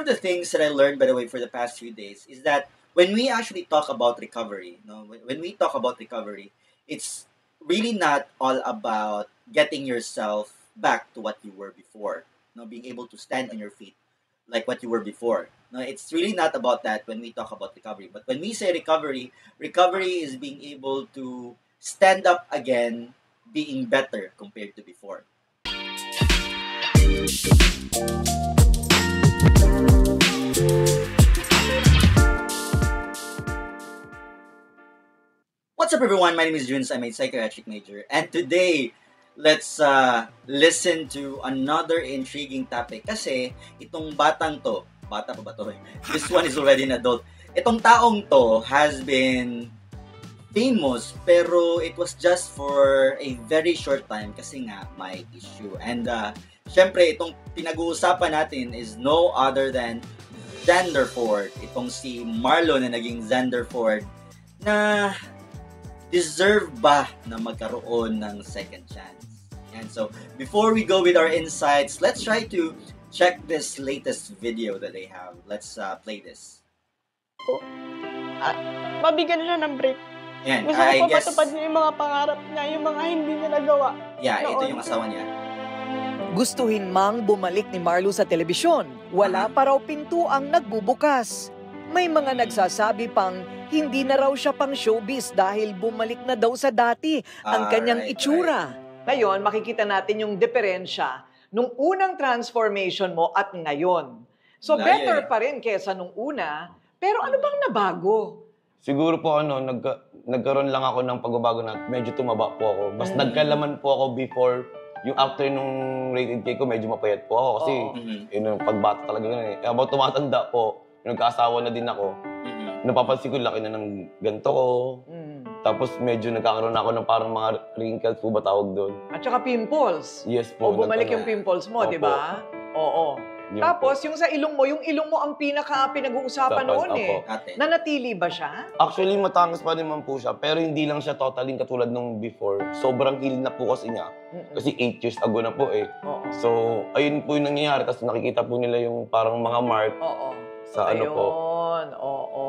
of the things that I learned, by the way, for the past few days is that when we actually talk about recovery, when we talk about recovery, it's really not all about getting yourself back to what you were before. Being able to stand on your feet like what you were before. No, it's really not about that when we talk about recovery. But when we say recovery, recovery is being able to stand up again, being better compared to before. What's up, everyone? My name is Junes. I'm a psychiatric major. And today, let's listen to another intriguing topic. Kasi itong batang to, bata pa ba to? This one is already an adult. Itong taong to has been famous, pero it was just for a very short time kasi nga may issue. And syempre, itong pinag-uusapan natin is no other than Xander Ford. Itong si Marlo na naging Xander Ford na deserve ba na magkaroon ng second chance? And so, before we go with our insights, let's try to check this latest video that they have. Let's play this. Mabigyan siya ng break. Yan, Gusto ko patupad niya yung mga pangarap niya, yung mga hindi niya nagawa. Yeah, ito yung asawa niya. Gustuhin mang bumalik ni Marlo sa telebisyon, wala pa raw pinto ang nagbubukas. May mga nagsasabi pang hindi na raw siya pang showbiz dahil bumalik na daw sa dati ang kanyang itsura. Ngayon, makikita natin yung diferensya nung unang transformation mo at ngayon. So better pa rin kesa nung una, pero ano bang nabago? Siguro po nagkaroon lang ako ng pagbabago na medyo tumaba po ako. Mas nagkalaman po ako before, yung after nung rated K ko, medyo mapayat po ako. Kasi yung pagbata talaga ganun eh. Habang tumatanda po, nagkaasawa na din ako. Napapansin ko, laki na ng ganito ko. Tapos medyo nagkakaroon ako ng parang mga wrinkles po ba tawag doon. At saka pimples. Yes po. O bumalik yung pimples mo, di ba? Oo. Yun Tapos po. yung sa ilong mo, ang pinag-uusapan Tapos, noon eh. Nanatili ba siya? Actually, matangos pa naman po siya. Pero hindi lang siya totally katulad nung before. Sobrang heal na po kasi niya. Kasi 8 years ago na po eh. Oo. So, ayun po yung nangyayari. Tapos nakikita po nila yung parang mga mark sa ano po. Ayun, oo.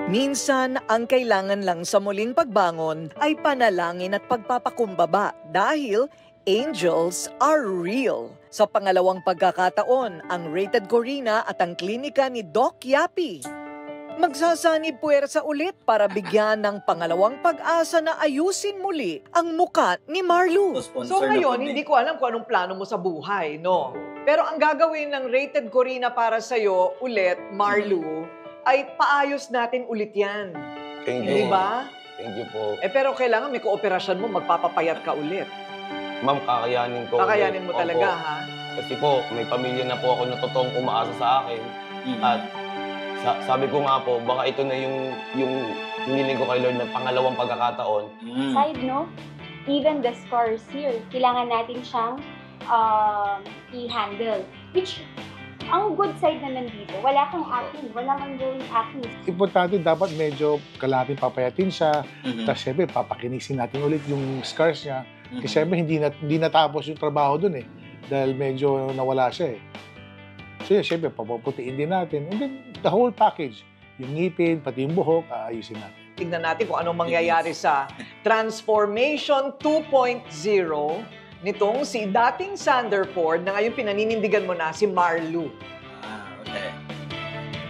Minsan, ang kailangan lang sa muling pagbangon ay panalangin at pagpapakumbaba dahil angels are real. Sa pangalawang pagkakataon, ang Rated Corina at ang klinika ni Doc Yapi magsasanib puwersa ulit para bigyan ng pangalawang pag-asa na ayusin muli ang muka ni Marlo. So ngayon, hindi ko alam kung anong plano mo sa buhay, no? Pero ang gagawin ng Rated Corina para sa'yo ulit, Marlo, ay paayos natin ulit yan. Thank you. Di ba? Thank you po. Pero kailangan may kooperasyon mo, magpapapayat ka ulit. Ma'am, kakayanin ko. Kakayanin mo talaga, Opo. ha? Kasi po, may pamilya na po ako na totoong umaasa sa akin. At sabi ko nga po, baka ito na yung hiniling ko kay Lord na pangalawang pagkakataon. Side note, even the scars here, kailangan natin siyang i-handle. Which, ang good side naman dito, wala kang acne, wala kang going acne. Importante, dapat medyo kalapin papayatin siya. Tapos syempre, papakinisin natin ulit yung scars niya. Kasi syempre, hindi natapos yung trabaho dun eh. Dahil medyo nawala siya eh. So yun, syempre, papaputiin din natin. And then, the whole package. Yung ngipin, pati yung buhok, aayusin natin. Tignan natin kung anong mangyayari sa Transformation 2.0 nitong si dating Xander Ford na ngayon pinaninindigan mo na si Marlo. Okay.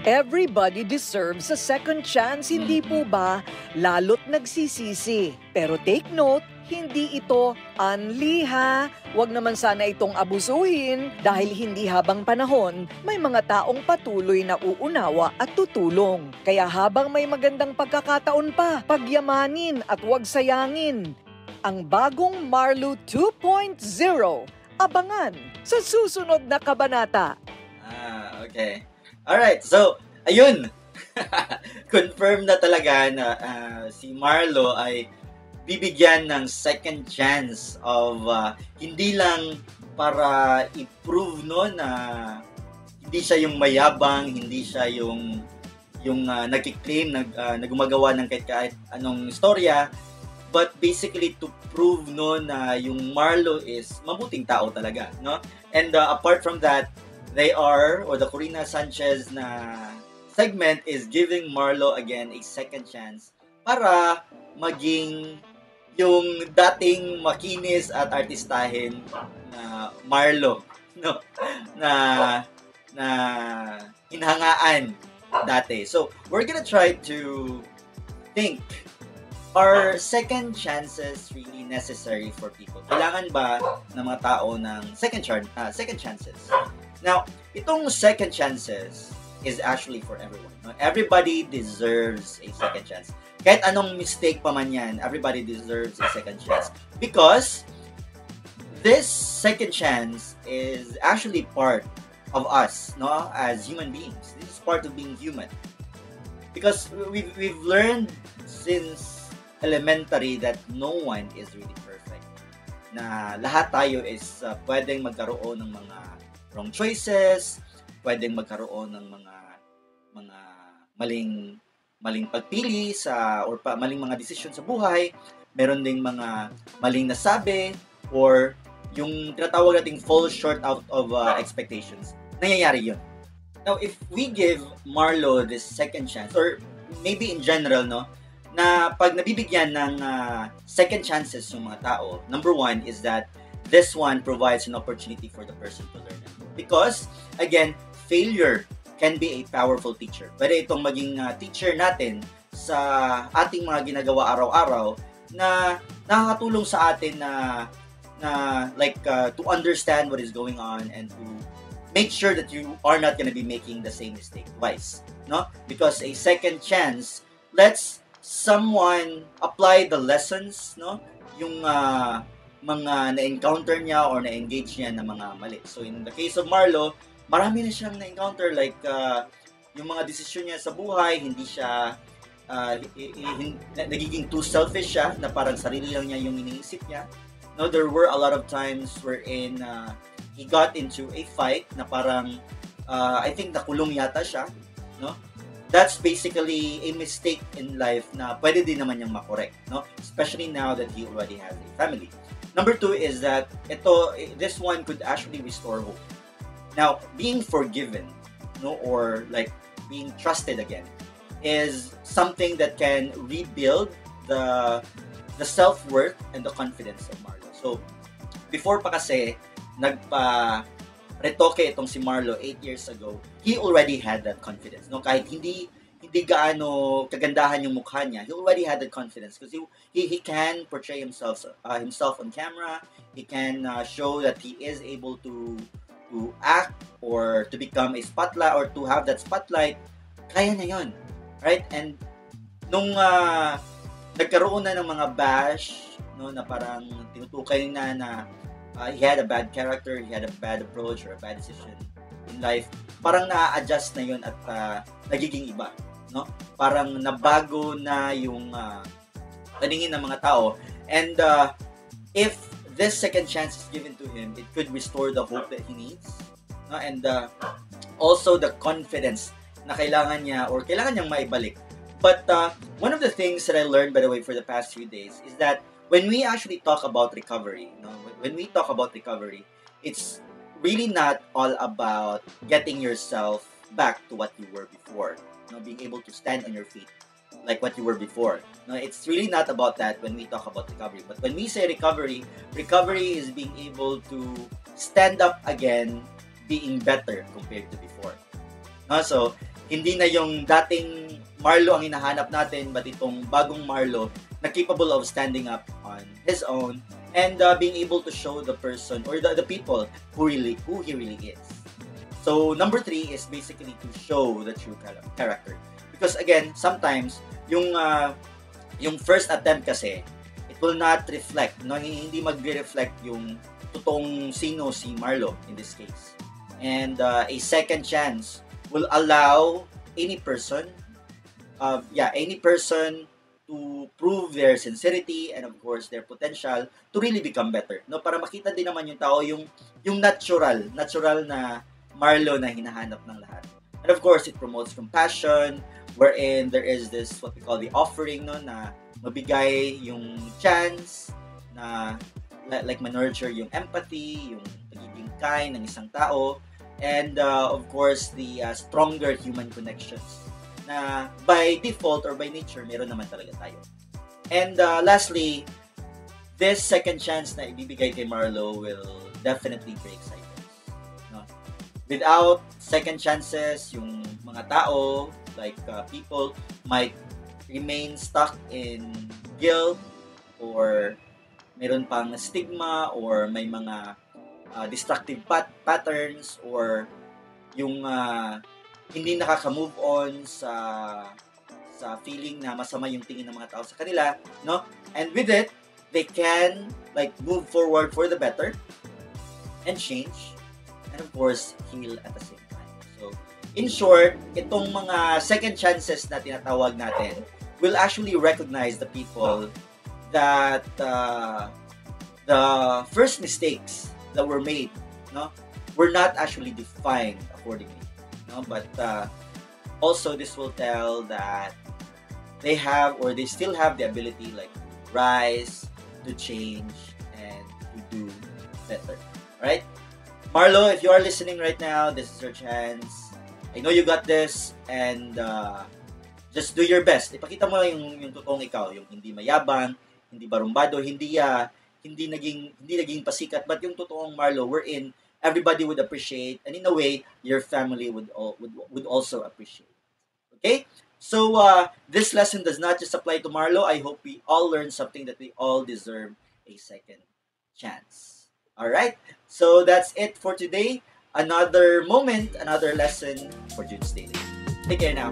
Everybody deserves a second chance, hindi po ba? Lalo't nagsisisi. Pero take note, hindi ito unli ha. Huwag naman sana itong abusuhin dahil hindi habang panahon, may mga taong patuloy na uunawa at tutulong. Kaya habang may magandang pagkakataon pa, pagyamanin at huwag sayangin. Ang bagong Marlo 2.0, abangan sa susunod na kabanata. Okay. Alright, so, ayun. Confirm na talaga na si Marlo ay bibigyan ng second chance of hindi lang para i-prove na hindi siya yung mayabang, hindi siya yung nagki-claim na gumagawa ng kahit anong istorya, but basically to prove na yung Marlo is mabuting tao talaga, no? And apart from that, they are, or the Corina Sanchez na segment is giving Marlo again a second chance para maging yung dating makinis at artistahin na Marlo, no? Na hinhangaan dati. So, we're gonna try to think, are second chances really necessary for people? Kailangan ba ng mga tao ng second chances? Now, itong second chances is actually for everyone. No? Everybody deserves a second chance. Kahit anong mistake pa man yan, everybody deserves a second chance. Because this second chance is actually part of us, no, as human beings. This is part of being human. Because we've learned since elementary that no one is really perfect. Na lahat tayo is pwedeng magkaroon ng mga wrong choices, pwedeng magkaroon ng mga maling pagpili or maling mga desisyon sa buhay. Meron ding mga maling nasabi or yung tinatawag nating fall short out of expectations. Nangyayari yun. Now, if we give Marlo this second chance, or maybe in general, no, na pag nabibigyan ng second chances yung mga tao, number one is that this one provides an opportunity for the person to learn. Because, again, failure can be a powerful teacher. Pwede itong maging teacher natin sa ating mga ginagawa araw-araw na nakakatulong sa atin to understand what is going on and to make sure that you are not going to be making the same mistake twice. No? Because a second chance lets someone apply the lessons, no? Yung mga na-encounter niya or na-engage niya na mga mali. So in the case of Marlo, marami na siyang na-encounter, like yung mga desisyon niya sa buhay, hindi siya nagiging too selfish siya, na parang sarili lang niya yung iniisip niya. No, there were a lot of times wherein he got into a fight na parang I think nakulong yata siya, no? That's basically a mistake in life na pwede din naman niyang makorek, no? Especially now that he already has a family. Number two is that this one could actually restore hope. Now, being forgiven, no, or like being trusted again, is something that can rebuild the self-worth and the confidence of Marlo. So, before pa kasi nagpa-retoke itong si Marlo 8 years ago, he already had that confidence. No, kahit hindi gaano kagandahan yung mukha niya, he already had that confidence because he can portray himself on camera. He can show that he is able to act or to become a spotlight or to have that spotlight. Kaya niya yun, right? And nung nagkaroon na ng mga bash, no, na parang tinutukay na he had a bad character, he had a bad approach or a bad decision in life, parang na-adjust na yun at nagiging iba, no? Parang nabago na yung paningin ng mga tao. And if this second chance is given to him, it could restore the hope that he needs, no? And also the confidence na kailangan niyang maibalik. But one of the things that I learned, by the way, for the past few days is that when we actually talk about recovery, it's really not all about getting yourself back to what you were before, being able to stand on your feet like what you were before. No, it's really not about that when we talk about recovery. But when we say recovery is being able to stand up again, being better compared to before. No, so hindi na yung dating Marlo ang hinahanap natin, but itong bagong Marlo na capable of standing up on his own and being able to show the person or the people who he really is. So number 3 is basically to show the true character. Because again, sometimes yung first attempt kasi, it will not reflect, no, hindi magre-reflect yung totoong sino si Marlo in this case. And a second chance will allow any person to prove their sincerity and of course their potential to really become better, no, para makita din naman yung tao yung natural na Marlo na hinahanap ng lahat. And of course it promotes compassion, wherein there is this what we call the offering, no, na mabigay yung chance na like ma-nurture yung empathy, yung pagiging kind ng isang tao. and of course the stronger human connections na by default or by nature meron naman talaga tayo. And lastly, this second chance na ibibigay kay Marlo will definitely break cycles. No? Without second chances, yung mga tao, like people, might remain stuck in guilt or meron pang stigma or may mga destructive patterns or yung hindi nakaka-move on sa feeling na masama yung tingin ng mga tao sa kanila, no? And with it, they can like move forward for the better and change and of course heal at the same time. So, in short, itong mga second chances na tinatawag natin will actually recognize the people that the first mistakes that were made, no, were not actually defined accordingly, no, but also this will tell that they have or they still have the ability like to rise, to change, and to do better. Alright? Marlo, if you are listening right now, this is your chance. I know you got this, and just do your best. Ipakita mo lang yung totoong ikaw, yung hindi mayabang, hindi barumbado, hindi naging pasikat, but yung totoong Marlo wherein everybody would appreciate, and in a way your family would also appreciate. Okay? So this lesson does not just apply to Marlo. I hope we all learned something, that we all deserve a second chance. All right? So that's it for today. Another moment, another lesson for June's Daily. Take care now.